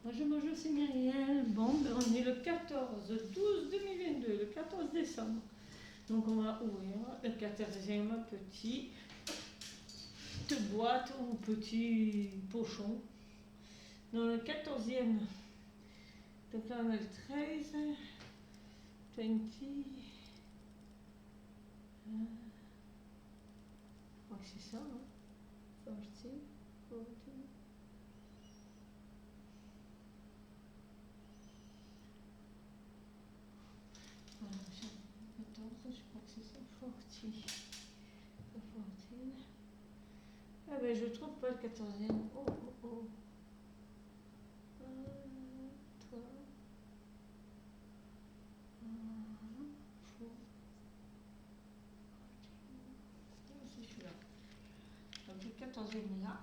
Bonjour, c'est Myriel. Bon, ben, on est le 14/12/2022, le 14 décembre. Donc on va ouvrir le 14e petit boîte ou petit pochon. Dans le 14e, donc là on a le 13, 20, je crois que c'est ça, hein? 14, 14. Voilà, 14, je crois que c'est ça, 40. Ah ben je trouve pas le 14e. Oh. Toi. C'est celui-là. Donc le 14e est là.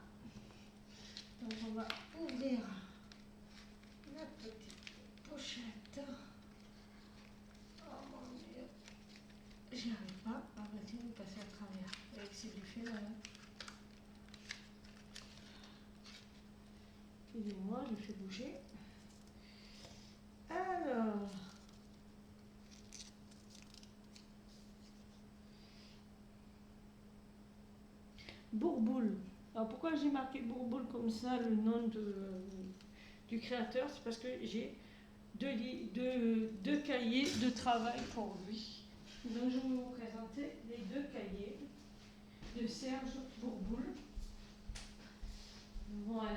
Donc on va ouvrir la petite pochette. Oh mon dieu. J'y arrive pas. Ah bah tiens, vous passez à travers. Avec ces effets là. Excusez-moi, je fais bouger. Alors. Bourboule. Alors pourquoi j'ai marqué Bourboule comme ça, le nom du créateur? C'est parce que j'ai deux cahiers de travail pour lui. Donc je vais vous présenter les deux cahiers de Serge Bourboule. Voilà.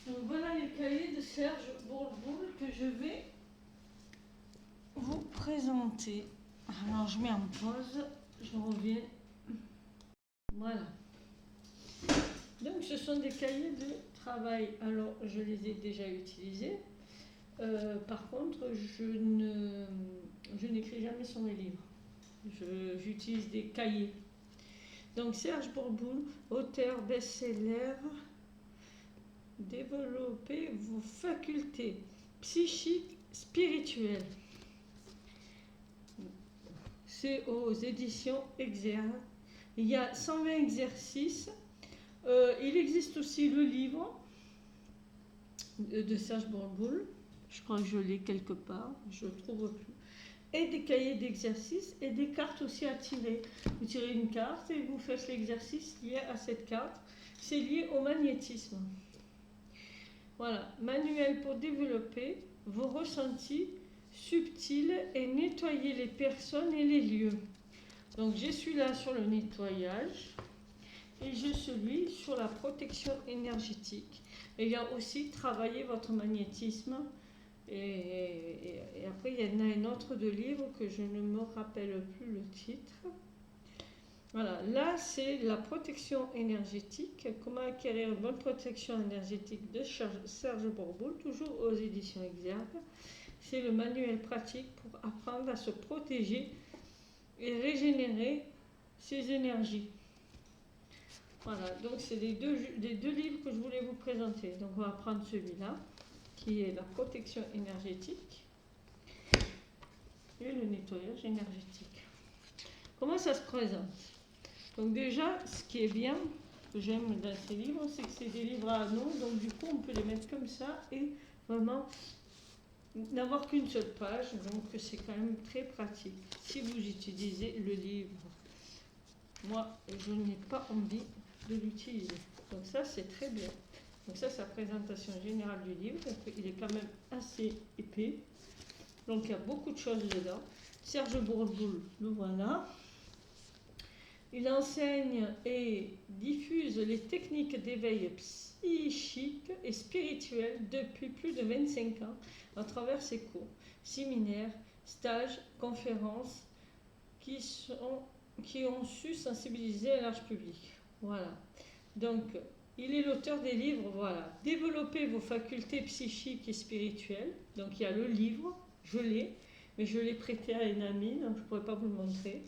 Donc voilà les cahiers de Serge Bourboule que je vais vous présenter. Alors je mets en pause, je reviens. Voilà. Donc ce sont des cahiers de travail. Alors je les ai déjà utilisés. Par contre, je n'écris jamais sur mes livres. J'utilise des cahiers. Donc Serge Bourboule, auteur best-seller, développez vos facultés psychiques, spirituelles. C'est aux éditions Exergue. Il y a 120 exercices. Il existe aussi le livre de Serge Bourboule. Je crois que je l'ai quelque part, je ne le trouve plus. Et des cahiers d'exercices et des cartes aussi à tirer. Vous tirez une carte et vous faites l'exercice lié à cette carte. C'est lié au magnétisme. Voilà, manuel pour développer vos ressentis subtils et nettoyer les personnes et les lieux. Donc j'ai celui-là sur le nettoyage et j'ai celui sur la protection énergétique. Et il y a aussi travailler votre magnétisme. Et après, il y en a un autre de livre que je ne me rappelle plus le titre. Voilà, là c'est la protection énergétique. Comment acquérir une bonne protection énergétique de Serge Bourboule, toujours aux éditions Exergue. C'est le manuel pratique pour apprendre à se protéger et régénérer ses énergies. Voilà, donc c'est les deux livres que je voulais vous présenter. Donc on va prendre celui-là, qui est la protection énergétique et le nettoyage énergétique. Comment ça se présente? Donc déjà, ce qui est bien, que j'aime dans ces livres, c'est que c'est des livres à anneaux, donc du coup on peut les mettre comme ça et vraiment n'avoir qu'une seule page, donc c'est quand même très pratique si vous utilisez le livre. Moi, je n'ai pas envie de l'utiliser. Donc ça, c'est très bien. Donc ça, c'est la présentation générale du livre. Donc il est quand même assez épais. Donc il y a beaucoup de choses dedans. Serge Bourboule, le voilà. Il enseigne et diffuse les techniques d'éveil psychique et spirituel depuis plus de 25 ans à travers ses cours, séminaires, stages, conférences qui ont su sensibiliser un large public. Voilà. Donc, il est l'auteur des livres, voilà. Développer vos facultés psychiques et spirituelles. Donc, il y a le livre, je l'ai, mais je l'ai prêté à une amie, donc je ne pourrais pas vous le montrer.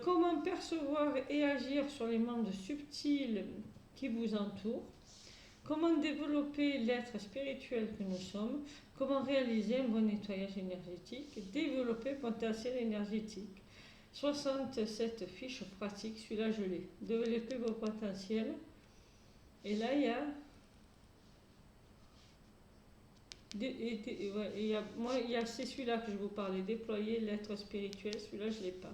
Comment percevoir et agir sur les mondes subtils qui vous entourent. Comment développer l'être spirituel que nous sommes. Comment réaliser un bon nettoyage énergétique? Développer potentiel énergétique. 67 fiches pratiques, celui-là je l'ai. Développer vos potentiels. Et là, il y a c'est celui-là que je vous parlais, déployer l'être spirituel, celui-là je ne l'ai pas.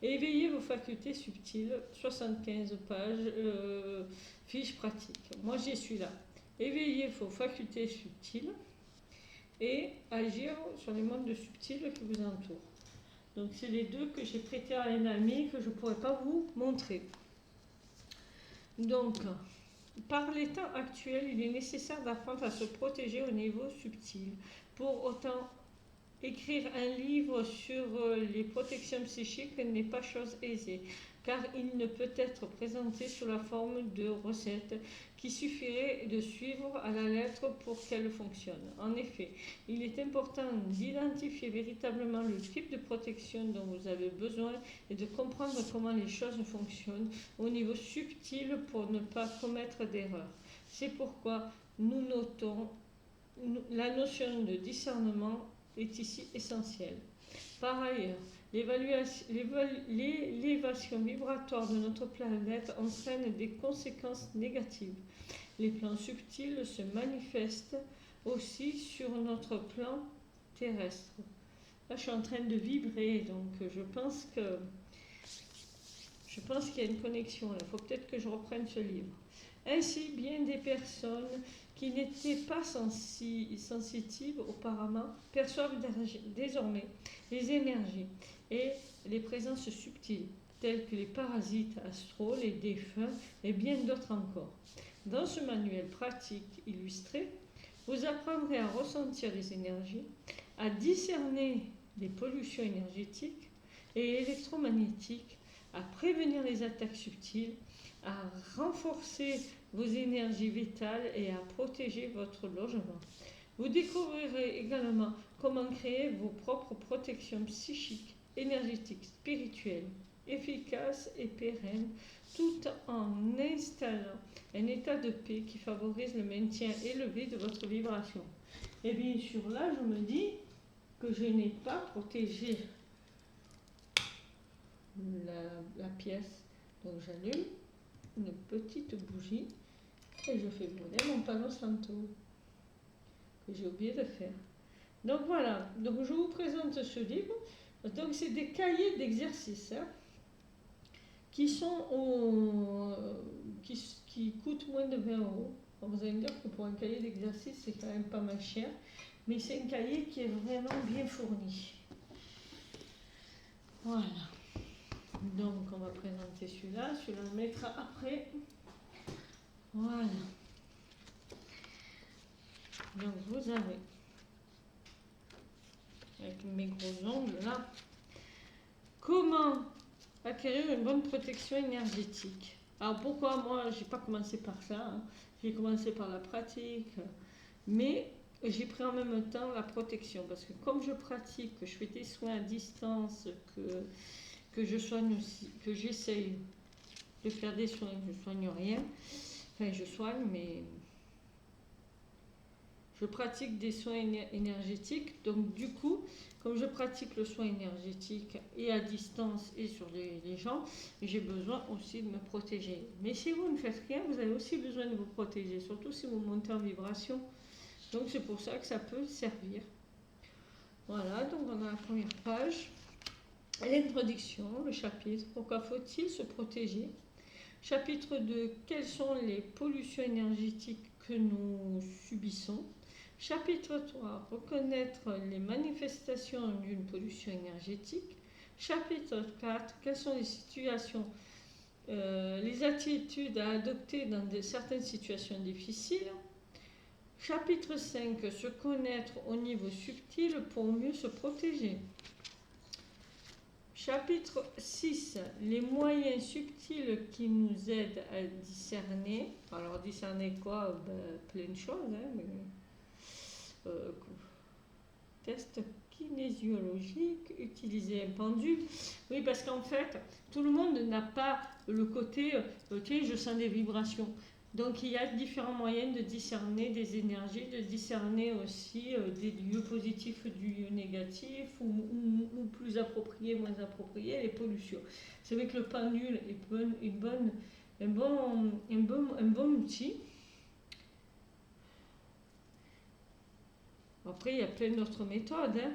Éveiller vos facultés subtiles, 75 pages, fiches pratiques. Moi j'ai celui-là. Éveiller vos facultés subtiles et agir sur les mondes subtils qui vous entourent. Donc c'est les deux que j'ai prêtés à un ami que je ne pourrais pas vous montrer. Donc, par les temps actuels, il est nécessaire d'apprendre à se protéger au niveau subtil. Pour autant, écrire un livre sur les protections psychiques n'est pas chose aisée, car il ne peut être présenté sous la forme de recettes qui suffirait de suivre à la lettre pour qu'elle fonctionne. En effet, il est important d'identifier véritablement le type de protection dont vous avez besoin et de comprendre comment les choses fonctionnent au niveau subtil pour ne pas commettre d'erreurs. C'est pourquoi nous notons la notion de discernement est ici essentielle. Par ailleurs, l'élévation vibratoire de notre planète entraîne des conséquences négatives. Les plans subtils se manifestent aussi sur notre plan terrestre. Là, je suis en train de vibrer, donc je pense qu'il y a une connexion. Il faut peut-être que je reprenne ce livre. Ainsi, bien des personnes qui n'étaient pas sensitives auparavant perçoivent désormais les énergies et les présences subtiles, telles que les parasites astraux, les défunts et bien d'autres encore. Dans ce manuel pratique illustré, vous apprendrez à ressentir les énergies, à discerner les pollutions énergétiques et électromagnétiques, à prévenir les attaques subtiles, à renforcer vos énergies vitales et à protéger votre logement. Vous découvrirez également comment créer vos propres protections psychiques, énergétiques, spirituelles, efficaces et pérennes, tout en installant un état de paix qui favorise le maintien élevé de votre vibration. Et bien sûr, là, je me dis que je n'ai pas protégé la pièce. Donc j'allume une petite bougie et je fais brûler mon Palo Santo que j'ai oublié de faire. Donc voilà, donc je vous présente ce livre. Donc c'est des cahiers d'exercices qui coûtent moins de 20 euros. Alors vous allez me dire que pour un cahier d'exercice c'est quand même pas mal cher, mais c'est un cahier qui est vraiment bien fourni. Voilà. Donc on va présenter celui-là on le mettra après. Voilà. Donc vous avez, avec mes gros ongles là, comment acquérir une bonne protection énergétique. Alors pourquoi moi j'ai pas commencé par ça, j'ai commencé par la pratique, mais j'ai pris en même temps la protection, parce que comme je pratique, que je fais des soins à distance, que je soigne aussi, que j'essaye de faire des soins, je ne soigne rien, enfin je soigne, mais je pratique des soins énergétiques, donc du coup, comme je pratique le soin énergétique et à distance et sur les gens, j'ai besoin aussi de me protéger. Mais si vous ne faites rien, vous avez aussi besoin de vous protéger, surtout si vous montez en vibration. Donc c'est pour ça que ça peut servir. Voilà, donc on a la première page. L'introduction, le chapitre, pourquoi faut-il se protéger? Chapitre 2, quelles sont les pollutions énergétiques que nous subissons? Chapitre 3, reconnaître les manifestations d'une pollution énergétique. Chapitre 4, quelles sont les situations, les attitudes à adopter dans certaines situations difficiles. Chapitre 5, se connaître au niveau subtil pour mieux se protéger. Chapitre 6, les moyens subtils qui nous aident à discerner. Alors discerner quoi? Plein de choses, mais test kinésiologique, utiliser un pendule. Oui, parce qu'en fait, tout le monde n'a pas le côté, tiens, je sens des vibrations. Donc il y a différents moyens de discerner des énergies, de discerner aussi des lieux positifs du lieu négatif, ou plus appropriés, moins appropriés, les pollutions. C'est vrai que le pendule est un bon outil. Après, il y a plein d'autres méthodes, hein.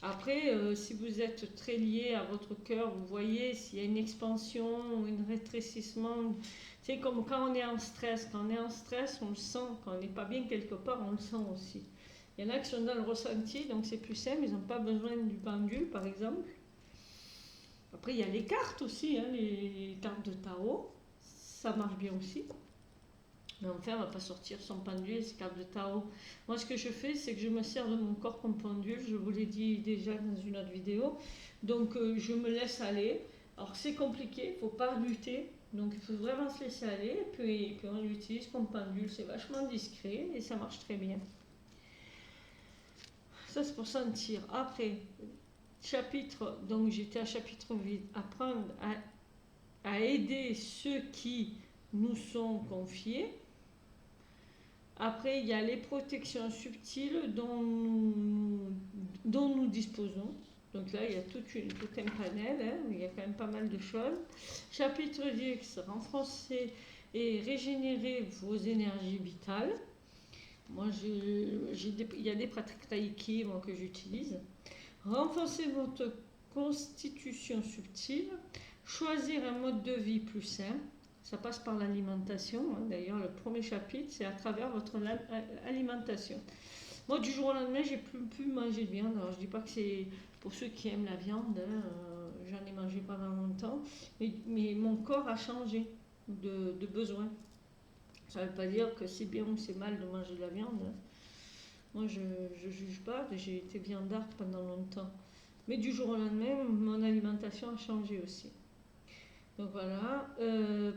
Après, si vous êtes très lié à votre cœur, vous voyez s'il y a une expansion ou un rétrécissement. C'est comme quand on est en stress. Quand on est en stress, on le sent. Quand on n'est pas bien quelque part, on le sent aussi. Il y en a qui sont dans le ressenti, donc c'est plus simple. Ils n'ont pas besoin du pendule, par exemple. Après, il y a les cartes aussi, hein, les cartes de tarot. Ça marche bien aussi. Mais enfin, on ne va pas sortir sans pendule, ces cartes de tarot. Moi, ce que je fais, c'est que je me sers de mon corps comme pendule. Je vous l'ai dit déjà dans une autre vidéo. Donc, je me laisse aller. Alors, c'est compliqué, il ne faut pas lutter. Donc, il faut vraiment se laisser aller. Et puis on l'utilise comme pendule. C'est vachement discret et ça marche très bien. Ça, c'est pour sentir. Après, chapitre, donc j'étais à chapitre 8. Apprendre à aider ceux qui nous sont confiés. Après, il y a les protections subtiles dont nous disposons. Donc là, il y a tout un panel, hein, il y a quand même pas mal de choses. Chapitre 10, renforcer et régénérer vos énergies vitales. Moi, il y a des pratiques Reiki que j'utilise. Renforcer votre constitution subtile. Choisir un mode de vie plus sain. Ça passe par l'alimentation. D'ailleurs, le premier chapitre, c'est à travers votre alimentation. Moi, du jour au lendemain, j'ai plus pu manger de viande. Alors, je ne dis pas que c'est pour ceux qui aiment la viande. J'en ai mangé pendant longtemps. Mais mon corps a changé de besoin. Ça ne veut pas dire que c'est bien ou c'est mal de manger de la viande. Moi, je ne juge pas. J'ai été viandarde pendant longtemps. Mais du jour au lendemain, mon alimentation a changé aussi. Donc voilà,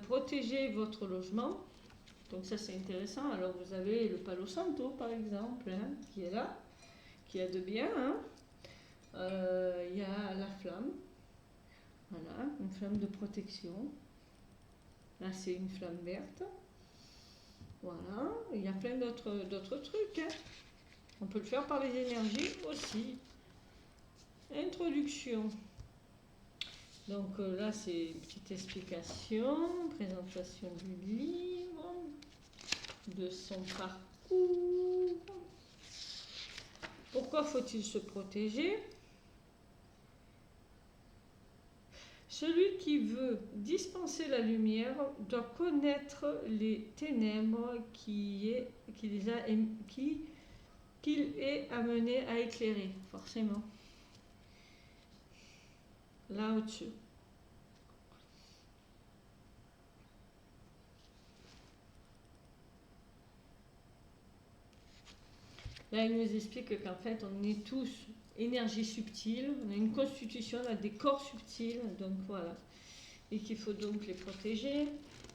protégez votre logement. Donc ça c'est intéressant. Alors vous avez le Palo Santo par exemple, hein, qui est là, qui a de bien. Hein. Il y a la flamme, voilà, une flamme de protection. Là c'est une flamme verte. Voilà, il y a plein d'autres trucs. Hein. On peut le faire par les énergies aussi. Introduction. Donc là, c'est une petite explication, présentation du livre, de son parcours. Pourquoi faut-il se protéger? Celui qui veut dispenser la lumière doit connaître les ténèbres qu'il est amené à éclairer, forcément. Là au-dessus. Là, il nous explique qu'en fait, on est tous énergie subtile, on a une constitution, on a des corps subtils, donc voilà. Et qu'il faut donc les protéger.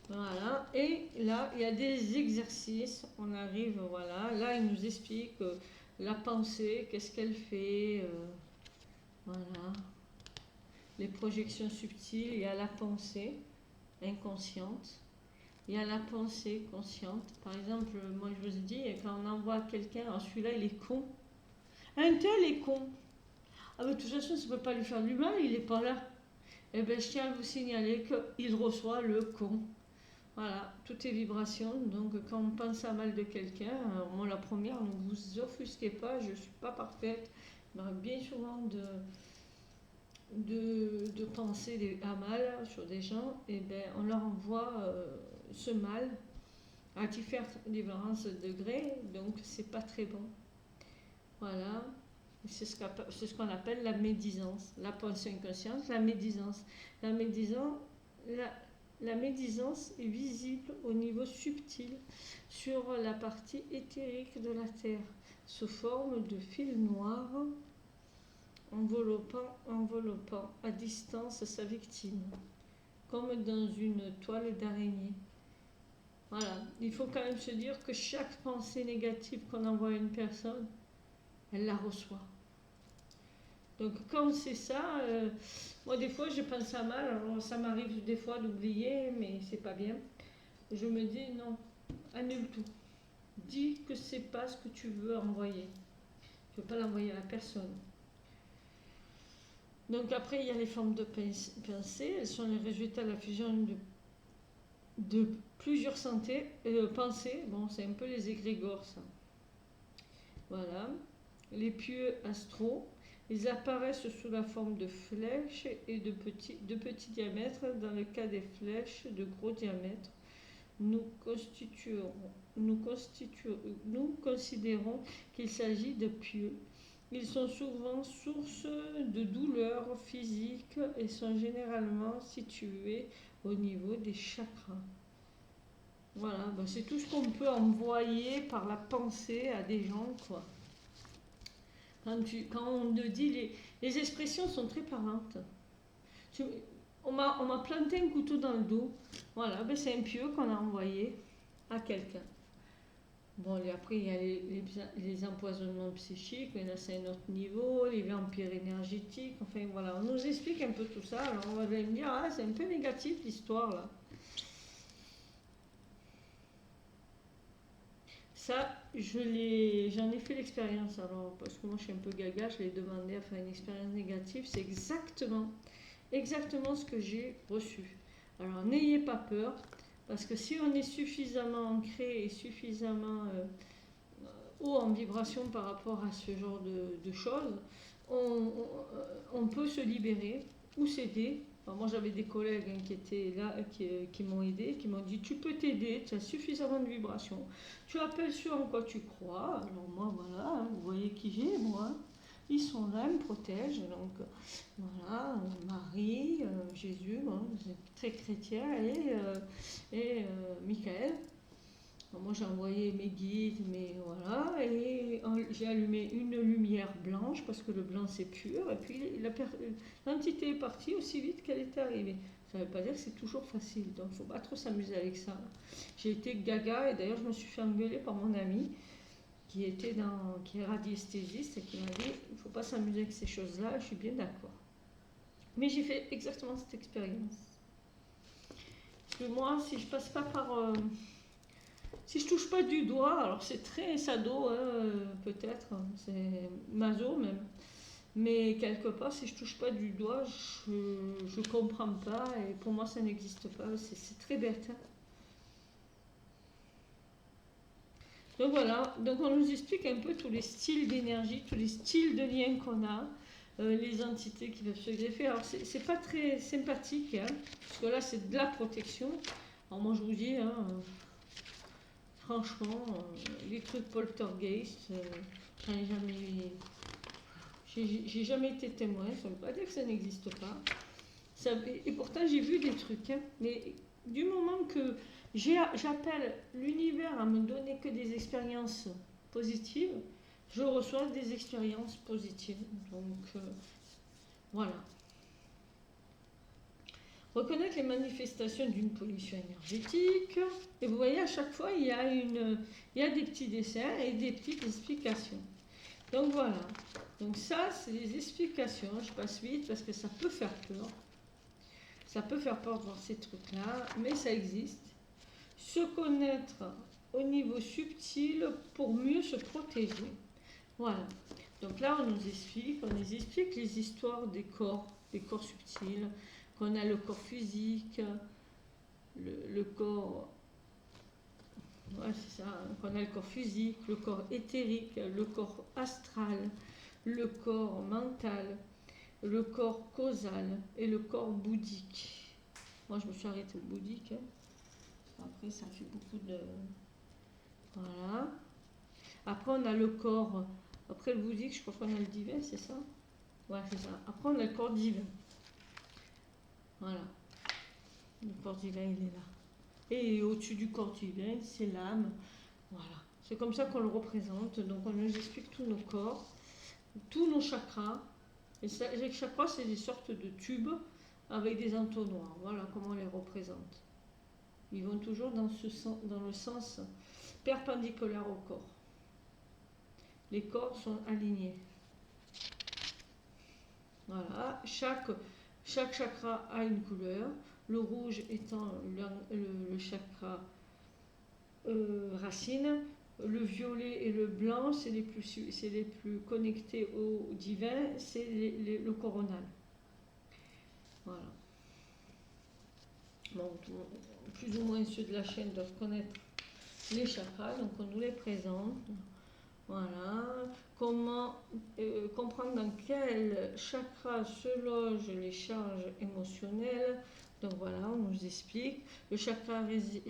Voilà. Et là, il y a des exercices, on arrive, voilà. Là, il nous explique la pensée, qu'est-ce qu'elle fait, voilà. Les projections subtiles, il y a la pensée inconsciente, il y a la pensée consciente. Par exemple, moi je vous ai dit, quand on envoie quelqu'un, alors celui-là il est con. Un tel est con. Ah mais de toute façon, ça ne peut pas lui faire du mal, il n'est pas là. Eh bien, je tiens à vous signaler qu'il reçoit le con. Voilà, tout est vibration. Donc quand on pense à mal de quelqu'un, moi la première, ne vous offusquez pas, je ne suis pas parfaite. Il y aura bien souvent de penser à mal sur des gens, et ben on leur envoie ce mal à différents degrés, donc c'est pas très bon. Voilà, c'est ce qu'on appelle la médisance, la pensée inconsciente, la médisance. La médisance est visible au niveau subtil sur la partie éthérique de la Terre, sous forme de fils noirs enveloppant à distance sa victime, comme dans une toile d'araignée. Voilà, il faut quand même se dire que chaque pensée négative qu'on envoie à une personne, elle la reçoit. Donc quand c'est ça, moi des fois je pense à mal, alors ça m'arrive des fois d'oublier, mais c'est pas bien. Je me dis non, annule tout. Dis que c'est pas ce que tu veux envoyer. Tu veux pas l'envoyer à la personne. Donc après il y a les formes de pensée, elles sont les résultats de la fusion de plusieurs pensées. Bon, c'est un peu les égrégores ça. Voilà. Les pieux astraux, ils apparaissent sous la forme de flèches et de petits diamètres. Dans le cas des flèches de gros diamètre, nous considérons qu'il s'agit de pieux. Ils sont souvent source de douleurs physiques et sont généralement situés au niveau des chakras. Voilà, ben c'est tout ce qu'on peut envoyer par la pensée à des gens, quoi. Quand on te dit, les expressions sont très parlantes. On m'a planté un couteau dans le dos. Voilà, ben c'est un pieu qu'on a envoyé à quelqu'un. Bon, et après, il y a les empoisonnements psychiques, mais là, c'est un autre niveau, les vampires énergétiques. Enfin, voilà, on nous explique un peu tout ça. Alors, on va me dire, ah, c'est un peu négatif l'histoire, là. Ça, j'en ai fait l'expérience, alors, parce que moi, je suis un peu gaga, je l'ai demandé à faire une expérience négative. C'est exactement ce que j'ai reçu. Alors, n'ayez pas peur, parce que si on est suffisamment ancré et suffisamment haut en vibration par rapport à ce genre de choses, on peut se libérer ou s'aider. Alors moi j'avais des collègues qui étaient là, qui m'ont aidé, qui m'ont dit tu peux t'aider, tu as suffisamment de vibration, tu appelles ceux en quoi tu crois. Alors moi voilà, vous voyez qui j'ai moi, ils sont là, ils me protègent, donc voilà, Marie, Jésus, bon, c'est très chrétien, et Michael. Alors moi j'ai envoyé mes guides, mais voilà, et j'ai allumé une lumière blanche parce que le blanc c'est pur, et puis l'entité est partie aussi vite qu'elle est arrivée. Ça ne veut pas dire que c'est toujours facile, donc il ne faut pas trop s'amuser avec ça. J'ai été gaga, et d'ailleurs je me suis fait engueuler par mon ami qui est radiesthésiste et qui m'a dit il ne faut pas s'amuser avec ces choses-là, je suis bien d'accord. Mais j'ai fait exactement cette expérience. Parce que moi, si je passe pas par... si je touche pas du doigt, alors c'est très sado, hein, peut-être, c'est maso même, mais quelque part, si je touche pas du doigt, je comprends pas, et pour moi ça n'existe pas, c'est très bête. Hein. Donc voilà, donc on nous explique un peu tous les styles d'énergie, tous les styles de liens qu'on a, les entités qui peuvent se greffer. Alors c'est pas très sympathique, hein, parce que là c'est de la protection. Alors moi je vous dis, hein, franchement, les trucs poltergeist, j'ai jamais été témoin, ça ne veut pas dire que ça n'existe pas. Et pourtant j'ai vu des trucs, hein, mais du moment que j'appelle l'univers à me donner que des expériences positives, je reçois des expériences positives. Donc voilà. Reconnaître les manifestations d'une pollution énergétique. Et vous voyez, à chaque fois, il y a des petits dessins et des petites explications. Donc voilà. Donc ça, c'est des explications. Je passe vite parce que ça peut faire peur. Ça peut faire peur de voir ces trucs-là, mais ça existe. Se connaître au niveau subtil pour mieux se protéger. Voilà. Donc là, on nous explique les histoires des corps subtils, qu'on a le corps physique, le corps, ouais, c'est ça, qu'on a le corps physique, le corps éthérique, le corps astral, le corps mental, le corps causal et le corps bouddhique. Moi, je me suis arrêtée au bouddhique. Hein. Après, ça fait beaucoup de... Voilà. Après, on a le corps... Après le bouddhique, je crois qu'on a le divin, c'est ça? Ouais, c'est ça. Après, on a le corps divin. Voilà. Le corps divin, il est là. Et au-dessus du corps divin, c'est l'âme. Voilà. C'est comme ça qu'on le représente. Donc, on nous explique tous nos corps, tous nos chakras. Et les chakras, c'est des sortes de tubes avec des entonnoirs. Voilà comment on les représente. Ils vont toujours dans le sens perpendiculaire au corps. Les corps sont alignés. Voilà, chaque chakra a une couleur. Le rouge étant le chakra racine. Le violet et le blanc, c'est les plus connectés au divin, c'est le coronal. Voilà. Bon, plus ou moins ceux de la chaîne doivent connaître les chakras, donc on nous les présente. Voilà. Comment comprendre dans quel chakra se logent les charges émotionnelles. Donc voilà, on nous explique. Le chakra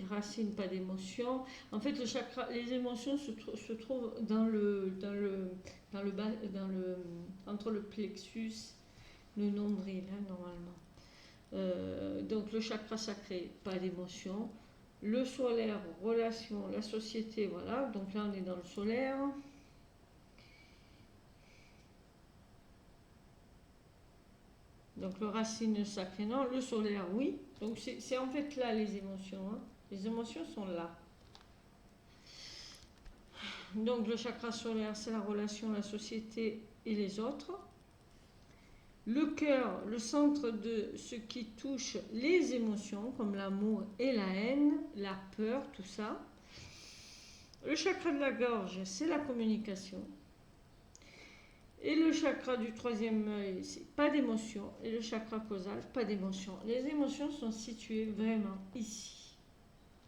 racine, pas d'émotion. En fait, les émotions se trouvent entre le plexus, le nombril, hein, normalement. Donc le chakra sacré, pas d'émotion. Le solaire, relation, la société, voilà. Donc là, on est dans le solaire. Donc le racine sacré, non. Le solaire, oui. Donc c'est en fait là les émotions. Hein. Les émotions sont là. Donc le chakra solaire, c'est la relation, la société et les autres. Le cœur, le centre de ce qui touche les émotions, comme l'amour et la haine, la peur, tout ça. Le chakra de la gorge, c'est la communication. Et le chakra du troisième œil, c'est pas d'émotion. Et le chakra causal, pas d'émotion. Les émotions sont situées vraiment ici,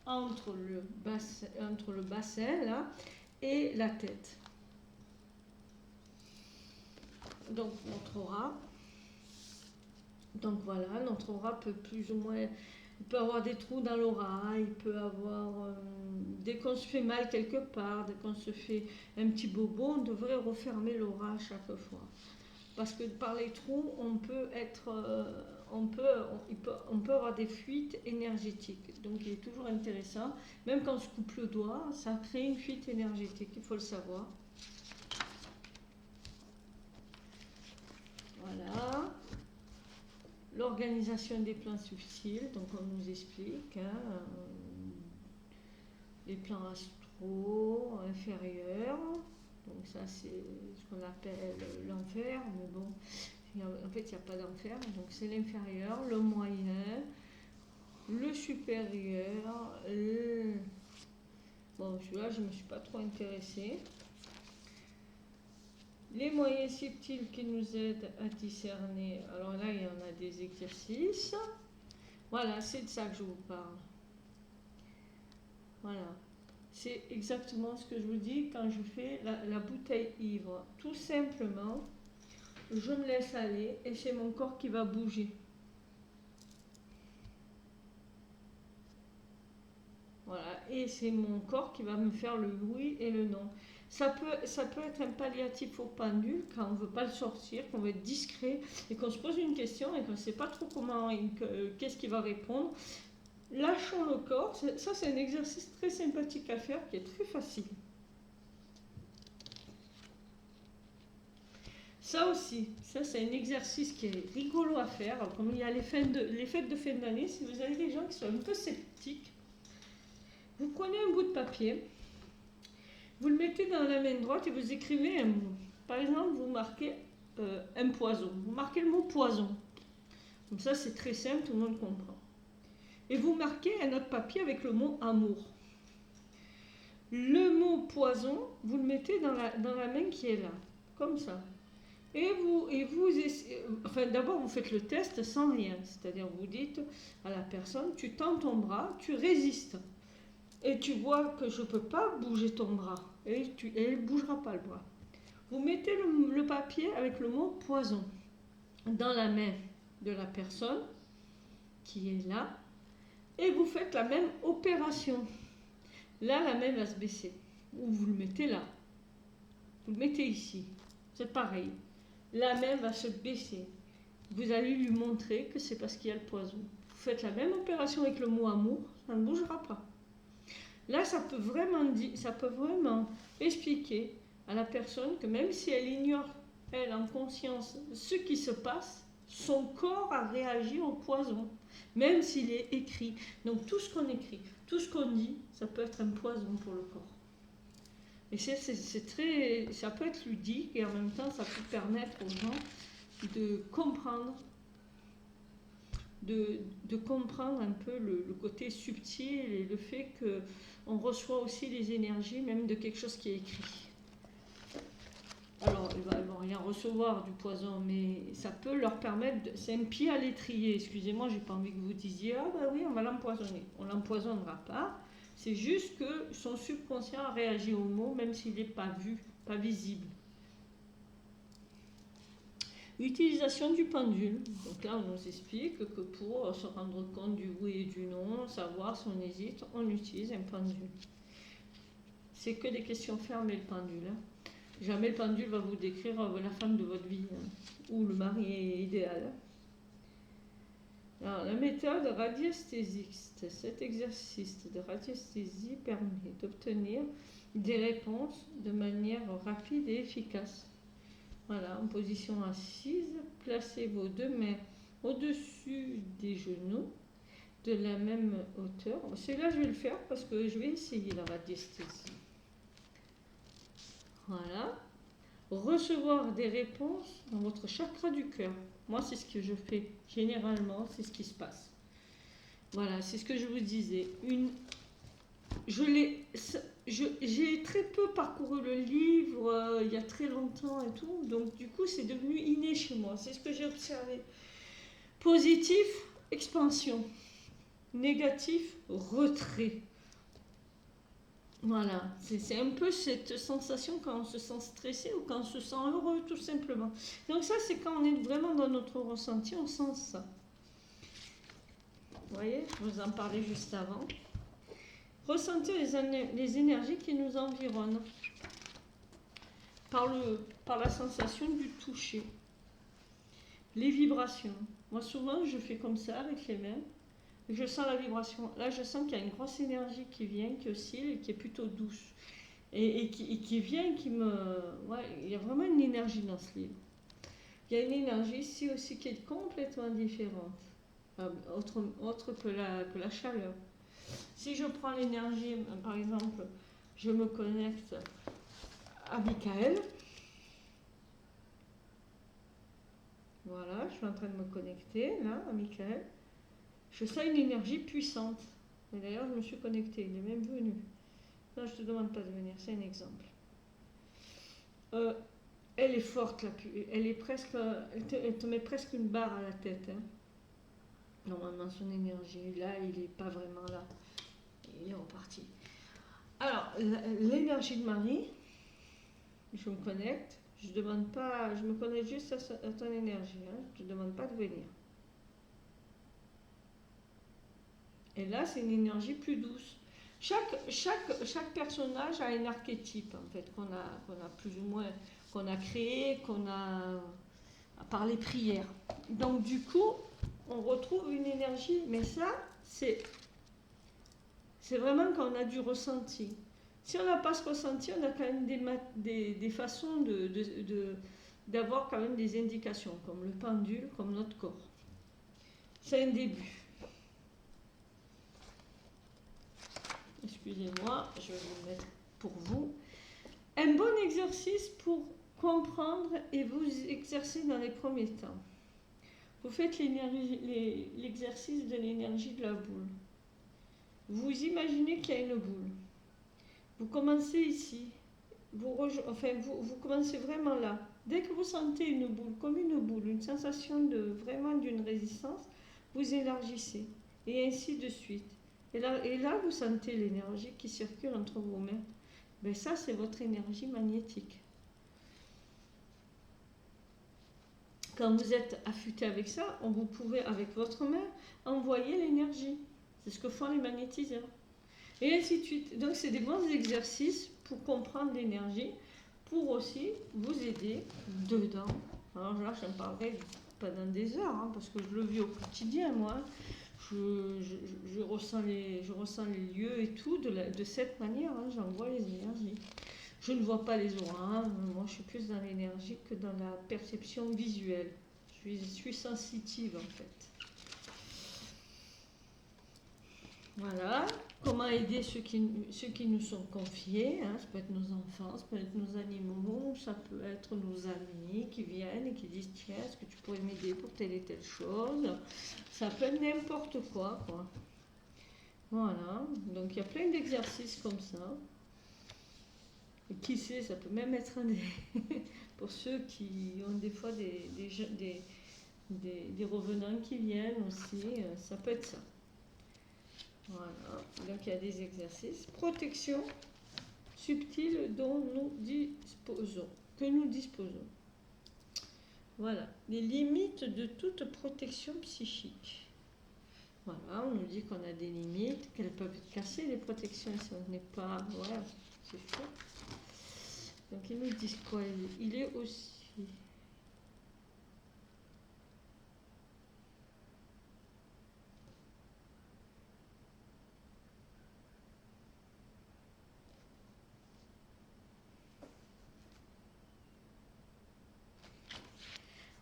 entre le bassin là, et la tête. Donc notre aura. Donc voilà, notre aura peut plus ou moins, il peut avoir des trous dans l'aura, il peut avoir, dès qu'on se fait mal quelque part, dès qu'on se fait un petit bobo, on devrait refermer l'aura à chaque fois. Parce que par les trous, on peut avoir des fuites énergétiques. Donc il est toujours intéressant, même quand on se coupe le doigt, ça crée une fuite énergétique, il faut le savoir. Voilà. L'organisation des plans subtils, donc on nous explique, hein, les plans astraux inférieurs, donc ça c'est ce qu'on appelle l'enfer, mais bon, en fait il n'y a pas d'enfer, donc c'est l'inférieur, le moyen, le supérieur, bon celui-là je ne me suis pas trop intéressée. Les moyens subtils qui nous aident à discerner. Alors là, il y en a des exercices. Voilà, c'est de ça que je vous parle. Voilà. C'est exactement ce que je vous dis quand je fais la bouteille ivre. Tout simplement, je me laisse aller et c'est mon corps qui va bouger. Voilà. Et c'est mon corps qui va me faire le oui et le non. Ça peut être un palliatif au pendule quand on ne veut pas le sortir, qu'on veut être discret et qu'on se pose une question et qu'on ne sait pas trop qu'est-ce qu'il va répondre. Lâchons le corps, ça c'est un exercice très sympathique à faire qui est très facile. Ça aussi, ça c'est un exercice qui est rigolo à faire. Alors, comme il y a les fêtes de fin d'année, si vous avez des gens qui sont un peu sceptiques, vous prenez un bout de papier, vous le mettez dans la main droite et vous écrivez un mot. Par exemple, vous marquez un poison. Vous marquez le mot poison. Comme ça, c'est très simple, tout le monde comprend. Et vous marquez un autre papier avec le mot amour. Le mot poison, vous le mettez dans la main qui est là, comme ça. D'abord, vous faites le test sans rien. C'est-à-dire, vous dites à la personne, tu tends ton bras, tu résistes. Et tu vois que je ne peux pas bouger ton bras. Et elle ne bougera pas le bras. Vous mettez le papier avec le mot poison dans la main de la personne qui est là. Et vous faites la même opération. Là, la main va se baisser. Ou vous le mettez là. Vous le mettez ici. C'est pareil. La main va se baisser. Vous allez lui montrer que c'est parce qu'il y a le poison. Vous faites la même opération avec le mot amour, ça ne bougera pas. Là, ça peut vraiment expliquer à la personne que même si elle ignore, elle, en conscience, ce qui se passe, son corps a réagi au poison, même s'il est écrit. Donc tout ce qu'on écrit, tout ce qu'on dit, ça peut être un poison pour le corps. Et ça peut être ludique et en même temps, ça peut permettre aux gens de comprendre, de comprendre un peu le côté subtil et le fait qu'on reçoit aussi les énergies même de quelque chose qui est écrit. Alors, ils vont rien recevoir du poison, mais ça peut leur permettre, c'est un pied à l'étrier, excusez-moi, j'ai pas envie que vous disiez, ah bah oui, on va l'empoisonner. On l'empoisonnera pas, c'est juste que son subconscient a réagi au mot, même s'il n'est pas vu, pas visible. Utilisation du pendule. Donc là, on nous explique que pour se rendre compte du oui et du non, savoir si on hésite, on utilise un pendule. C'est que des questions fermées, le pendule. Jamais le pendule va vous décrire la femme de votre vie ou le mari idéal. Alors, la méthode radiesthésique, cet exercice de radiesthésie permet d'obtenir des réponses de manière rapide et efficace. Voilà, en position assise, placez vos deux mains au-dessus des genoux, de la même hauteur. Celui-là, je vais le faire parce que je vais essayer la radiesthésie. Voilà. Recevoir des réponses dans votre chakra du cœur. Moi, c'est ce que je fais. Généralement, c'est ce qui se passe. Voilà, c'est ce que je vous disais. J'ai très peu parcouru le livre il y a très longtemps et tout, donc du coup c'est devenu inné chez moi, c'est ce que j'ai observé. Positif, expansion. Négatif, retrait. Voilà, c'est un peu cette sensation quand on se sent stressé ou quand on se sent heureux tout simplement. Donc ça c'est quand on est vraiment dans notre ressenti, on sent ça. Vous voyez, je vous en parlais juste avant. Ressentir les énergies qui nous environnent par la sensation du toucher. Les vibrations. Moi souvent je fais comme ça avec les mains. Je sens la vibration. Là, je sens qu'il y a une grosse énergie qui vient, qui oscille et qui est plutôt douce. Et qui vient, qui me... Ouais, il y a vraiment une énergie dans ce livre. Il y a une énergie ici aussi qui est complètement différente, autre que la chaleur. Si je prends l'énergie, par exemple, je me connecte à Michael. Voilà, je suis en train de me connecter, là, à Michael. Je sens une énergie puissante. Et d'ailleurs, je me suis connectée, il est même venu. Non, je ne te demande pas de venir, c'est un exemple. Elle est forte, là, elle est presque, elle te met presque une barre à la tête. Hein. Normalement, son énergie, là, il n'est pas vraiment là. Il est reparti. Alors, l'énergie de Marie, je me connecte. Je demande pas, je me connecte juste à ton énergie. Hein. Je ne te demande pas de venir. Et là, c'est une énergie plus douce. Chaque personnage a un archétype, en fait, qu'on a plus ou moins, qu'on a créé, qu'on a par les prières. Donc, du coup, on retrouve une énergie, mais ça, c'est vraiment quand on a du ressenti. Si on n'a pas ce ressenti, on a quand même des façons d'avoir quand même des indications, comme le pendule, comme notre corps. C'est un début. Excusez-moi, je vais vous mettre pour vous. Un bon exercice pour comprendre et vous exercer dans les premiers temps. Vous faites l'exercice de l'énergie de la boule. Vous imaginez qu'il y a une boule. Vous commencez ici. Vous commencez vraiment là. Dès que vous sentez une boule, comme une boule, une sensation vraiment d'une résistance, vous élargissez. Et ainsi de suite. Et là, vous sentez l'énergie qui circule entre vos mains. Ben ça, c'est votre énergie magnétique. Quand vous êtes affûté avec ça, vous pouvez, avec votre main, envoyer l'énergie. C'est ce que font les magnétiseurs. Et ainsi de suite. Donc, c'est des bons exercices pour comprendre l'énergie, pour aussi vous aider dedans. Alors là, je ne parlerai pas dans des heures, hein, parce que je le vis au quotidien, moi. Je ressens les lieux et tout de cette manière, hein, j'envoie les énergies. Je ne vois pas les auras, hein, moi je suis plus dans l'énergie que dans la perception visuelle. Je suis sensitive en fait. Voilà. Comment aider ceux qui nous sont confiés, hein. Ça peut être nos enfants, ça peut être nos animaux, ça peut être nos amis qui viennent et qui disent tiens, est-ce que tu pourrais m'aider pour telle et telle chose. Ça peut être n'importe quoi, quoi. Voilà. Donc il y a plein d'exercices comme ça. Et qui sait, ça peut même être pour ceux qui ont des fois des revenants qui viennent aussi, ça peut être ça. Voilà, donc il y a des exercices. Protection subtile dont nous disposons, que nous disposons. Voilà, les limites de toute protection psychique. Voilà, on nous dit qu'on a des limites, qu'elles peuvent être cassées, les protections, si on n'est pas... Voilà, c'est sûr. Donc ils nous disent quoi? Il est aussi...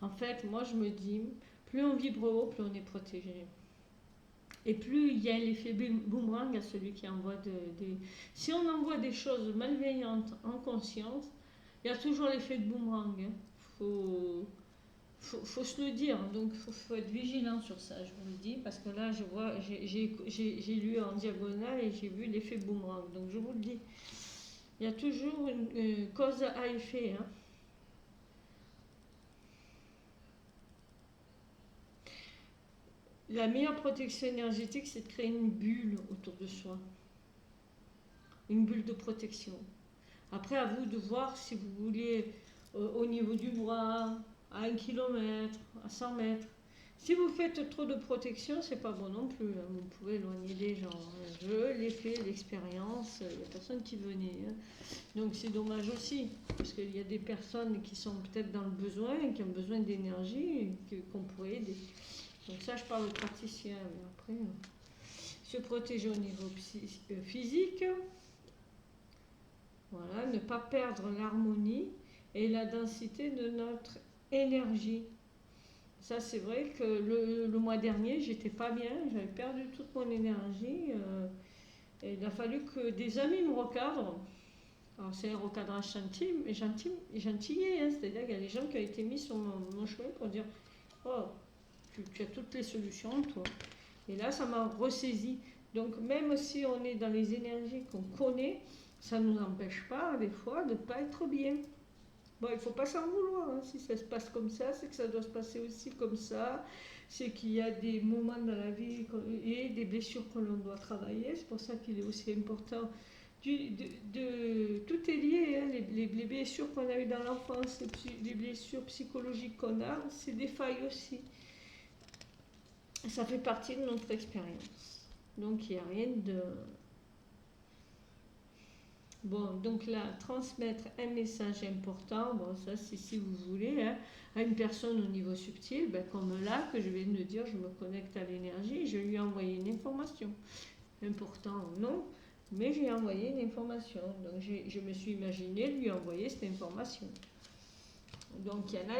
En fait, moi je me dis, plus on vibre haut, plus on est protégé. Et plus il y a l'effet boomerang à celui qui envoie des... Si on envoie des choses malveillantes en conscience, il y a toujours l'effet de boomerang. Il faut se le dire, donc il faut être vigilant sur ça, je vous le dis, parce que là, je vois, j'ai lu en diagonale et j'ai vu l'effet boomerang, donc je vous le dis. Il y a toujours une cause à effet, hein. La meilleure protection énergétique, c'est de créer une bulle autour de soi. Une bulle de protection. Après, à vous de voir si vous voulez au niveau du bras, à 1 kilomètre, à 100 mètres. Si vous faites trop de protection, c'est pas bon non plus, hein. Vous pouvez éloigner les gens. Je l'ai fait, l'expérience, il n'y a personne qui venait, hein. Donc c'est dommage aussi, parce qu'il y a des personnes qui sont peut-être dans le besoin, qui ont besoin d'énergie, qu'on pourrait aider. Donc ça, je parle de praticien, mais après, se protéger au niveau physique, voilà, ne pas perdre l'harmonie et la densité de notre énergie. Ça, c'est vrai que le mois dernier, j'étais pas bien, j'avais perdu toute mon énergie. Et il a fallu que des amis me recadrent. Alors, c'est un recadrage gentillé, hein, c'est-à-dire qu'il y a des gens qui ont été mis sur mon chemin pour dire oh, tu as toutes les solutions, toi. Et là, ça m'a ressaisi. Donc, même si on est dans les énergies qu'on connaît, ça ne nous empêche pas, des fois, de ne pas être bien. Bon, il ne faut pas s'en vouloir, hein. Si ça se passe comme ça, c'est que ça doit se passer aussi comme ça. C'est qu'il y a des moments dans la vie et des blessures que l'on doit travailler. C'est pour ça qu'il est aussi important. Tout est lié, hein. Les blessures qu'on a eues dans l'enfance, les blessures psychologiques qu'on a, c'est des failles aussi. Ça fait partie de notre expérience. Donc il n'y a rien de... Bon, donc là, transmettre un message important, bon, ça c'est si vous voulez, hein, à une personne au niveau subtil, ben, comme là, que je viens de dire, je me connecte à l'énergie, je lui ai envoyé une information. Important ou non, mais j'ai envoyé une information. Donc je me suis imaginé lui envoyer cette information. Donc il y en a,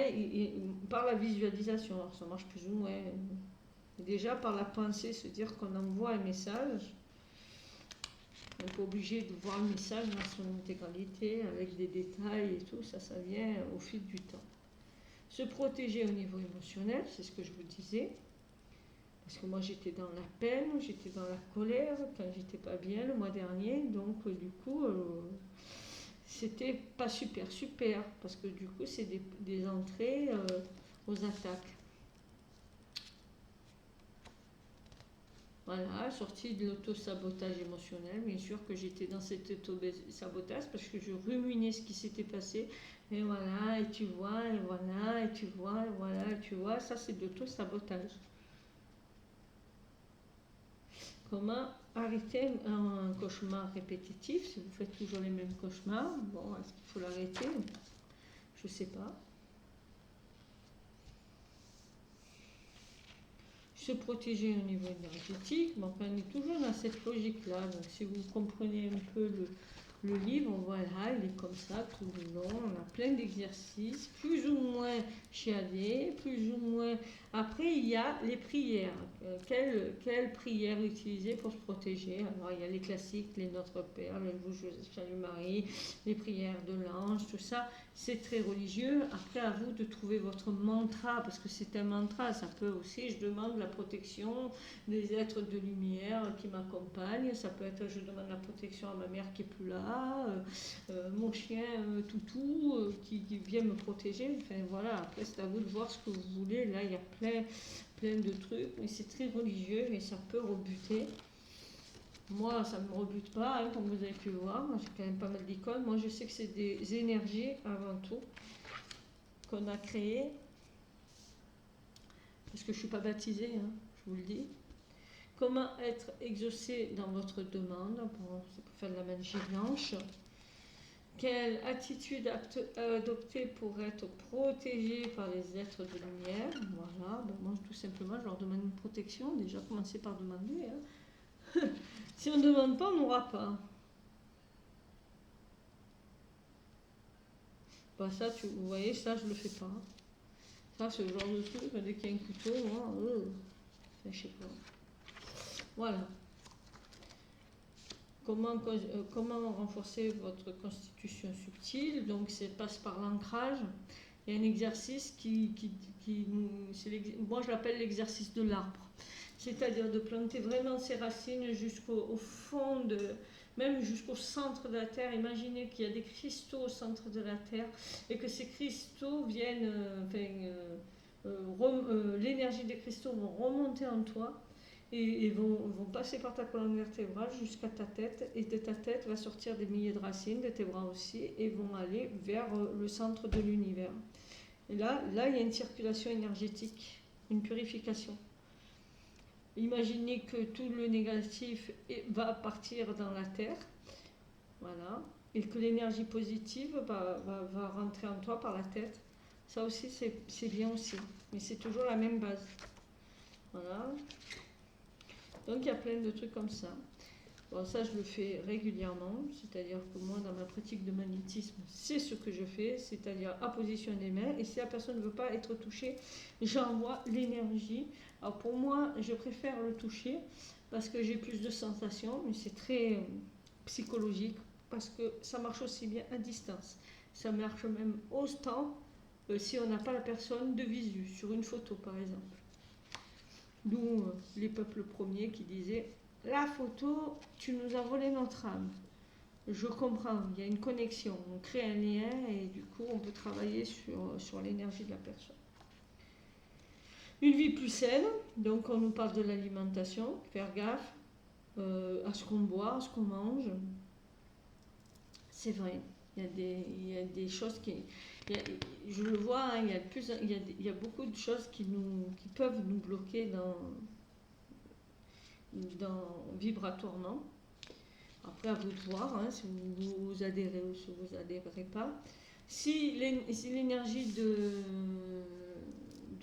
par la visualisation, alors ça marche plus ou moins. Déjà par la pensée, se dire qu'on envoie un message. On n'est pas obligé de voir le message dans son intégralité, avec des détails et tout, ça vient au fil du temps. Se protéger au niveau émotionnel, c'est ce que je vous disais. Parce que moi j'étais dans la peine, j'étais dans la colère quand j'étais pas bien le mois dernier, donc du coup c'était pas super, parce que du coup c'est des entrées aux attaques. Voilà, sortie de l'auto-sabotage émotionnel, bien sûr que j'étais dans cet auto-sabotage parce que je ruminais ce qui s'était passé. Et voilà, et tu vois, et voilà, et tu vois, et voilà, et tu vois, ça c'est de l'auto-sabotage. Comment arrêter un cauchemar répétitif si vous faites toujours les mêmes cauchemars? Bon, est-ce qu'il faut l'arrêter? Je ne sais pas. Se protéger au niveau énergétique, bon, on est toujours dans cette logique-là. Donc si vous comprenez un peu Le livre, voilà, il est comme ça tout le long. On a plein d'exercices, plus ou moins chiadés, plus ou moins. Après, il y a les prières. Quelle prière utiliser pour se protéger? Alors, il y a les classiques, les Notre Père, le Vous Salut Marie, les prières de l'ange, tout ça. C'est très religieux. Après, à vous de trouver votre mantra, parce que c'est un mantra. Ça peut aussi, je demande la protection des êtres de lumière qui m'accompagnent. Ça peut être, je demande la protection à ma mère qui est plus là, mon chien Toutou qui vient me protéger. Enfin voilà, après c'est à vous de voir ce que vous voulez. Là, il y a plein de trucs, mais c'est très religieux et ça peut rebuter. Moi, ça ne me rebute pas, hein, comme vous avez pu voir. J'ai quand même pas mal d'icônes. Moi, je sais que c'est des énergies avant tout qu'on a créées. Parce que je ne suis pas baptisée, hein, je vous le dis. Comment être exaucé dans votre demande? Bon, c'est pour faire de la magie blanche. Quelle attitude adopter pour être protégé par les êtres de lumière? Voilà, ben moi tout simplement je leur demande une protection. Déjà commencer par demander. Hein. Si on ne demande pas, on n'aura pas. Ben ça, vous voyez, ça je le fais pas. Ça c'est le genre de truc, dès qu'il y a un couteau, moi, je sais pas. Voilà. Comment renforcer votre constitution subtile? Donc, ça passe par l'ancrage. Il y a un exercice moi je l'appelle l'exercice de l'arbre. C'est-à-dire de planter vraiment ses racines jusqu'au fond, même jusqu'au centre de la Terre. Imaginez qu'il y a des cristaux au centre de la Terre et que ces cristaux viennent, l'énergie des cristaux vont remonter en toi et vont passer par ta colonne vertébrale jusqu'à ta tête, et de ta tête va sortir des milliers de racines, de tes bras aussi, et vont aller vers le centre de l'univers. Et là, il y a une circulation énergétique, une purification. Imaginez que tout le négatif va partir dans la terre, voilà, et que l'énergie positive va rentrer en toi par la tête. Ça aussi, c'est bien aussi, mais c'est toujours la même base. Voilà. Donc il y a plein de trucs comme ça. Bon, ça je le fais régulièrement, c'est-à-dire que moi dans ma pratique de magnétisme, c'est ce que je fais, c'est-à-dire à position des mains, et si la personne ne veut pas être touchée, j'envoie l'énergie. Alors pour moi, je préfère le toucher parce que j'ai plus de sensations, mais c'est très psychologique, parce que ça marche aussi bien à distance. Ça marche même autant si on n'a pas la personne de visu, sur une photo par exemple. D'où les peuples premiers qui disaient « La photo, tu nous as volé notre âme ». Je comprends, il y a une connexion, on crée un lien et du coup on peut travailler sur l'énergie de la personne. Une vie plus saine, donc on nous parle de l'alimentation, faire gaffe à ce qu'on boit, à ce qu'on mange. C'est vrai, il y a des choses qui... je le vois, hein, il y a beaucoup de choses qui peuvent nous bloquer vibratoirement. Après, à vous de voir, hein, si vous adhérez ou si vous adhérez pas. Si l'énergie de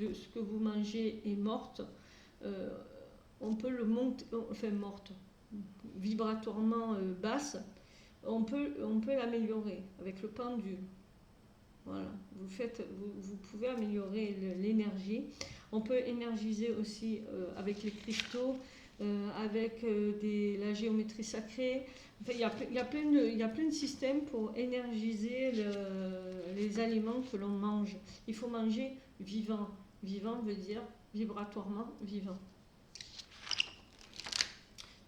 ce que vous mangez est morte, on peut le monter, enfin morte, vibratoirement basse, on peut l'améliorer avec le pendule. Voilà, vous pouvez améliorer l'énergie. On peut énergiser aussi avec les cristaux, avec la géométrie sacrée. Enfin, il y a plein de systèmes pour énergiser les aliments que l'on mange. Il faut manger vivant. Vivant veut dire vibratoirement vivant.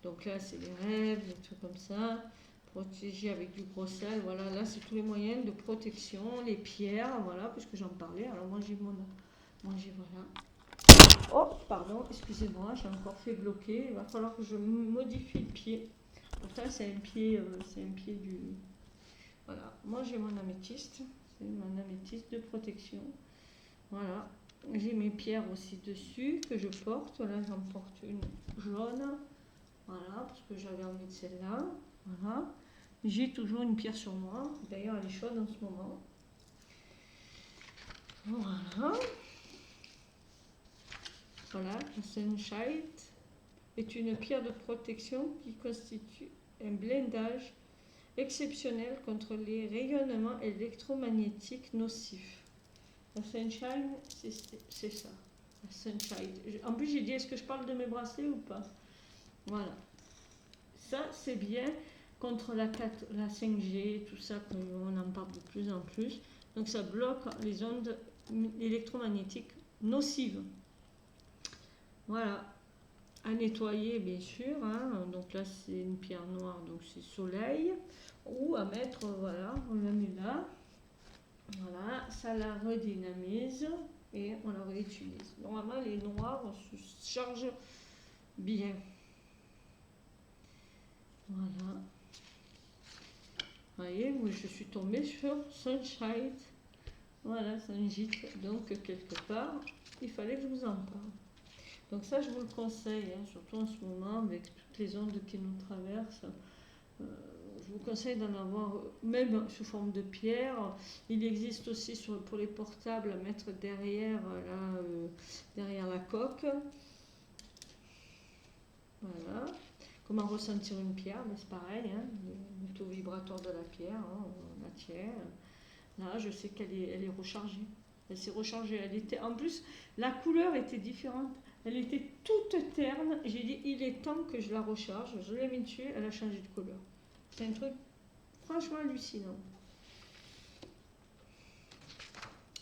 Donc là, c'est les rêves, des trucs comme ça. Protéger avec du gros sel, voilà, là c'est tous les moyens de protection, les pierres, voilà, puisque j'en parlais. Alors moi j'ai voilà. Oh, pardon, excusez-moi, j'ai encore fait bloquer. Il va falloir que je modifie le pied. Pourtant c'est un pied du. Voilà, moi j'ai mon améthyste, c'est mon améthyste de protection. Voilà, j'ai mes pierres aussi dessus que je porte. Là j'en porte une jaune, voilà, parce que j'avais envie de celle-là. Voilà. J'ai toujours une pierre sur moi. D'ailleurs, elle est chaude en ce moment. Voilà. Voilà, la Sunshine est une pierre de protection qui constitue un blindage exceptionnel contre les rayonnements électromagnétiques nocifs. La Sunshine, c'est ça. La Sunshine. En plus, j'ai dit, est-ce que je parle de mes bracelets ou pas? Voilà. Ça, c'est bien contre la 5G, tout ça, on en parle de plus en plus. Donc, ça bloque les ondes électromagnétiques nocives. Voilà. À nettoyer, bien sûr. Hein. Donc là, c'est une pierre noire, donc c'est soleil. Ou à mettre, voilà, on la met là. Voilà, ça la redynamise et on la réutilise. Normalement, les noirs, on se charge bien. Voilà. Vous voyez, moi je suis tombée sur Sunshine. Voilà, Sunshine. Donc, quelque part, il fallait que je vous en parle. Donc ça, je vous le conseille, hein, surtout en ce moment, avec toutes les ondes qui nous traversent. Je vous conseille d'en avoir, même sous forme de pierre. Il existe aussi pour les portables à mettre derrière, derrière la coque. Voilà. Comment ressentir une pierre, ben c'est pareil, hein, le taux vibratoire de la pierre, hein, on la tient. Là, je sais qu'elle est rechargée. Elle s'est rechargée. En plus, la couleur était différente. Elle était toute terne. J'ai dit, il est temps que je la recharge. Je l'ai mis dessus, elle a changé de couleur. C'est un truc franchement hallucinant.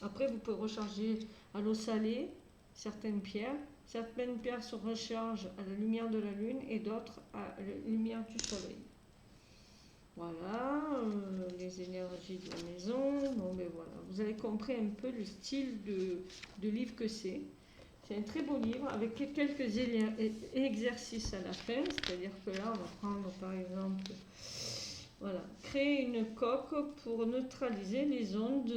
Après, vous pouvez recharger à l'eau salée certaines pierres. Certaines pierres se rechargent à la lumière de la lune et d'autres à la lumière du soleil. Voilà, les énergies de la maison. Bon, ben voilà, vous avez compris un peu le style de livre que c'est. C'est un très beau livre avec quelques exercices à la fin. C'est-à-dire que là, on va prendre par exemple, voilà, créer une coque pour neutraliser les ondes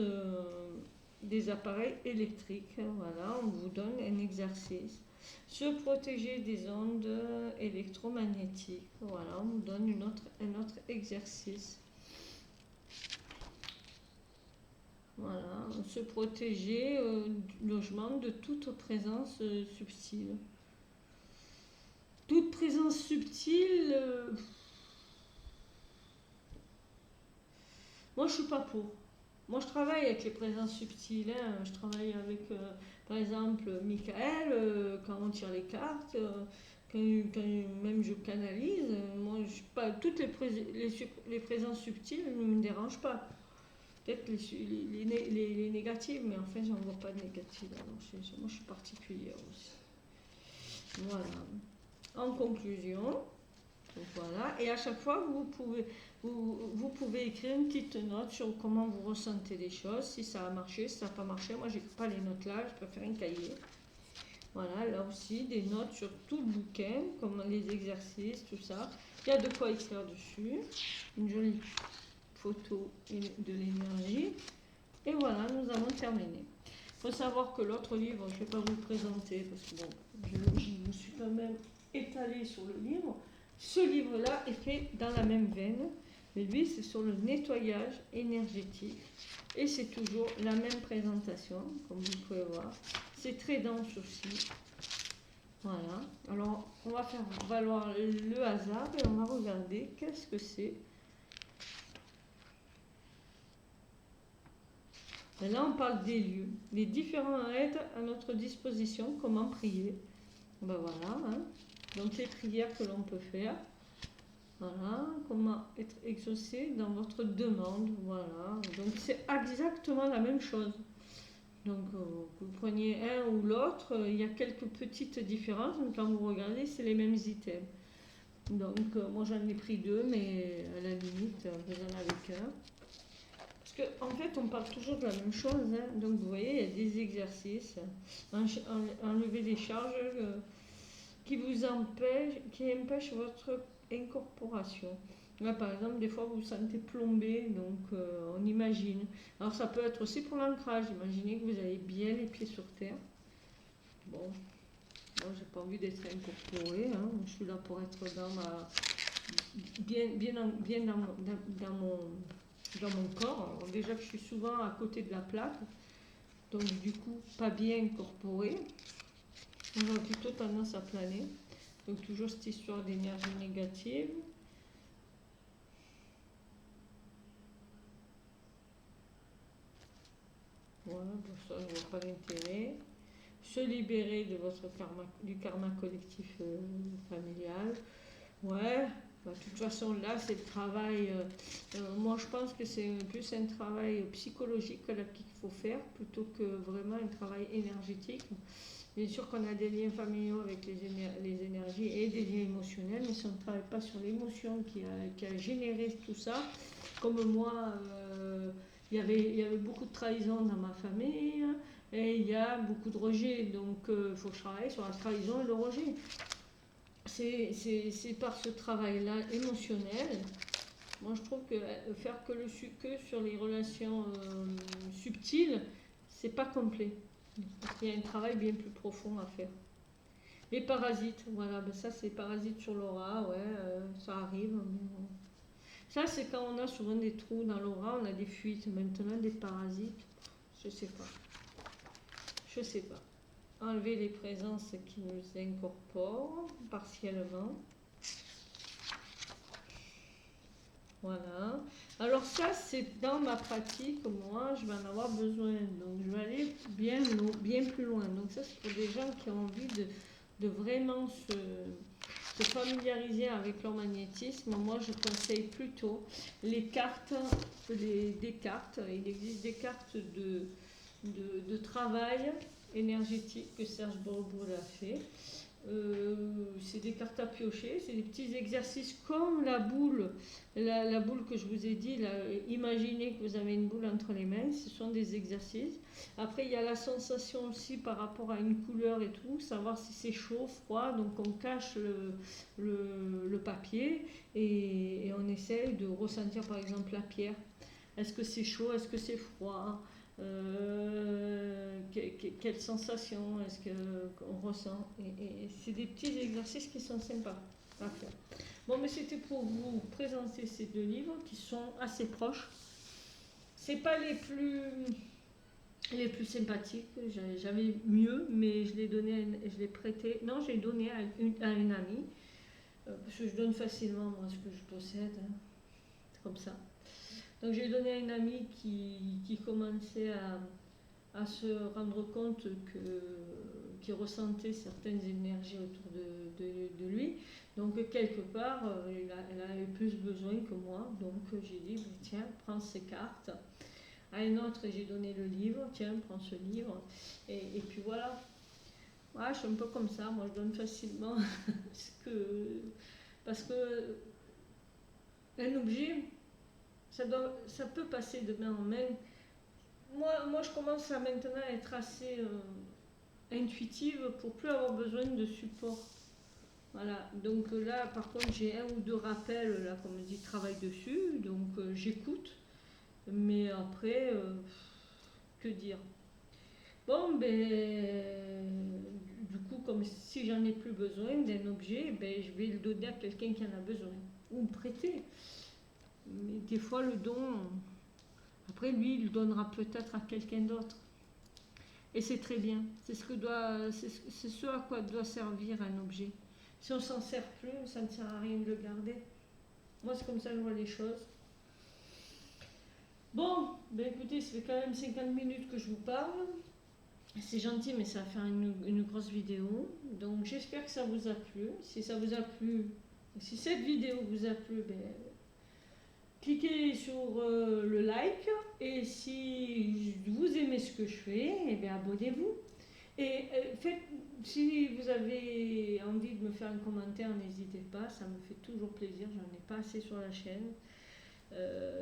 des appareils électriques. Voilà, on vous donne un exercice. Se protéger des ondes électromagnétiques. Voilà, on vous donne un autre exercice. Voilà, se protéger du logement de toute présence subtile. Toute présence subtile, moi je suis pas pour. Moi je travaille avec les présences subtiles, hein. Je travaille avec par exemple Michael quand on tire les cartes, quand même je canalise. Moi je suis pas toutes les présences subtiles ne me dérangent pas. Peut-être les négatives, mais en fait, j'en vois pas de négatives. Alors, moi, je suis particulière aussi. Voilà. En conclusion, donc voilà. Et à chaque fois, vous pouvez écrire une petite note sur comment vous ressentez les choses, si ça a marché, si ça n'a pas marché. Moi, j'écris pas les notes là, je préfère un cahier. Voilà, là aussi, des notes sur tout le bouquin, comme les exercices, tout ça. Il y a de quoi écrire dessus. Une jolie photo de l'énergie. Et voilà, nous avons terminé. Il faut savoir que l'autre livre, je ne vais pas vous le présenter parce que bon, je me suis quand même étalée sur le livre. Ce livre-là est fait dans la même veine, mais lui, c'est sur le nettoyage énergétique. Et c'est toujours la même présentation, comme vous pouvez voir. C'est très dense aussi. Voilà. Alors, on va faire valoir le hasard et on va regarder qu'est-ce que c'est. Et là, on parle des lieux, les différents aides à notre disposition, comment prier. Ben voilà, hein. Donc les prières que l'on peut faire. Voilà, comment être exaucé dans votre demande. Voilà, donc c'est exactement la même chose. Donc que vous preniez un ou l'autre, il y a quelques petites différences. Donc quand vous regardez, c'est les mêmes items. Donc moi j'en ai pris deux, mais à la limite, vous en avez qu'un. En fait, on parle toujours de la même chose. Hein. Donc, vous voyez, il y a des exercices. Enlever des charges qui empêchent votre incorporation. Là, par exemple, des fois, vous vous sentez plombé, donc on imagine. Alors, ça peut être aussi pour l'ancrage. Imaginez que vous avez bien les pieds sur terre. Bon, moi, j'ai pas envie d'être incorporé. Hein. Je suis là pour être dans bien dans mon corps. Alors déjà que je suis souvent à côté de la plaque, donc du coup pas bien incorporé, on a plutôt tendance à planer. Donc toujours cette histoire d'énergie négative. Voilà, pour ça, je vois pas l'intérêt. Se libérer de votre karma, du karma collectif familial. Ouais, bah, de toute façon, là, c'est le travail. Moi, je pense que c'est plus un travail psychologique là, qu'il faut faire plutôt que vraiment un travail énergétique. Bien sûr qu'on a des liens familiaux avec les énergies et des liens émotionnels, mais si on ne travaille pas sur l'émotion qui a généré tout ça, comme moi, il y avait beaucoup de trahison dans ma famille et il y a beaucoup de rejet, donc il faut que je travaille sur la trahison et le rejet. C'est par ce travail-là émotionnel. Moi, je trouve que faire que sur les relations subtiles, c'est pas complet. Parce qu'il y a un travail bien plus profond à faire. Les parasites, voilà, ben ça c'est parasites sur l'aura, ouais, ça arrive. Mais bon. Ça c'est quand on a souvent des trous dans l'aura, on a des fuites. Maintenant des parasites, je sais pas. Je sais pas. Enlever les présences qui nous incorporent partiellement. Voilà. Alors ça, c'est dans ma pratique, moi, je vais en avoir besoin. Donc je vais aller bien plus loin. Donc ça, c'est pour des gens qui ont envie de vraiment se familiariser avec leur magnétisme. Moi, je conseille plutôt les cartes, des cartes. Il existe des cartes de travail énergétique que Serge Bourboul a fait. C'est des cartes à piocher, c'est des petits exercices comme la boule, la boule que je vous ai dit, là, imaginez que vous avez une boule entre les mains, ce sont des exercices. Après il y a la sensation aussi par rapport à une couleur et tout, savoir si c'est chaud, froid, donc on cache le papier et on essaye de ressentir par exemple la pierre. Est-ce que c'est chaud, est-ce que c'est froid, quelle sensation est-ce qu'on ressent, et c'est des petits exercices qui sont sympas à faire. Bon, mais c'était pour vous présenter ces deux livres qui sont assez proches. C'est pas les plus sympathiques, j'avais mieux, mais je l'ai prêté, non, j'ai donné à une amie, parce que je donne facilement moi ce que je possède, hein. C'est comme ça. Donc j'ai donné à une amie qui commençait à se rendre compte qu'il ressentait certaines énergies autour de lui. Donc quelque part, elle avait plus besoin que moi. Donc j'ai dit, tiens, prends ces cartes. À une autre, j'ai donné le livre, tiens, prends ce livre. Et puis voilà. Ouais, je suis un peu comme ça, moi je donne facilement. Parce que un objet, ça peut passer de main en main. Moi, je commence à maintenant être assez intuitive pour plus avoir besoin de support. Voilà, donc là, par contre, j'ai un ou deux rappels, là, comme on dit, travail dessus, donc j'écoute, mais après, que dire. Bon, ben, du coup, comme si j'en ai plus besoin d'un objet, ben, je vais le donner à quelqu'un qui en a besoin, ou me prêter. Mais des fois, le don, après, lui, il le donnera peut-être à quelqu'un d'autre. Et c'est très bien. C'est ce à quoi doit servir un objet. Si on s'en sert plus, ça ne sert à rien de le garder. Moi, c'est comme ça que je vois les choses. Bon, ben écoutez, ça fait quand même 50 minutes que je vous parle. C'est gentil, mais ça va faire une grosse vidéo. Donc, j'espère que ça vous a plu. Si ça vous a plu, si cette vidéo vous a plu, ben, cliquez sur le like. Et si vous aimez ce que je fais, eh bien, abonnez-vous. Et si vous avez envie de me faire un commentaire, n'hésitez pas, ça me fait toujours plaisir, j'en ai pas assez sur la chaîne.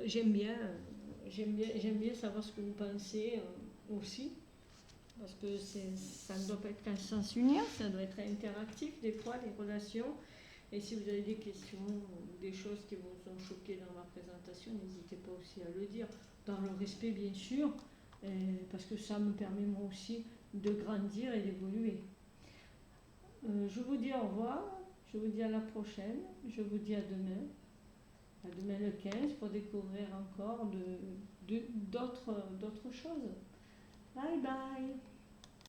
J'aime bien savoir ce que vous pensez aussi, parce que ça ne doit pas être qu'un sens unique, ça doit être interactif des fois, les relations. Et si vous avez des questions ou des choses qui vous ont choqué dans ma présentation, n'hésitez pas aussi à le dire, dans le respect bien sûr, parce que ça me permet moi aussi de grandir et d'évoluer. Je vous dis au revoir, je vous dis à la prochaine, je vous dis à demain le 15 pour découvrir encore d'autres choses. Bye bye.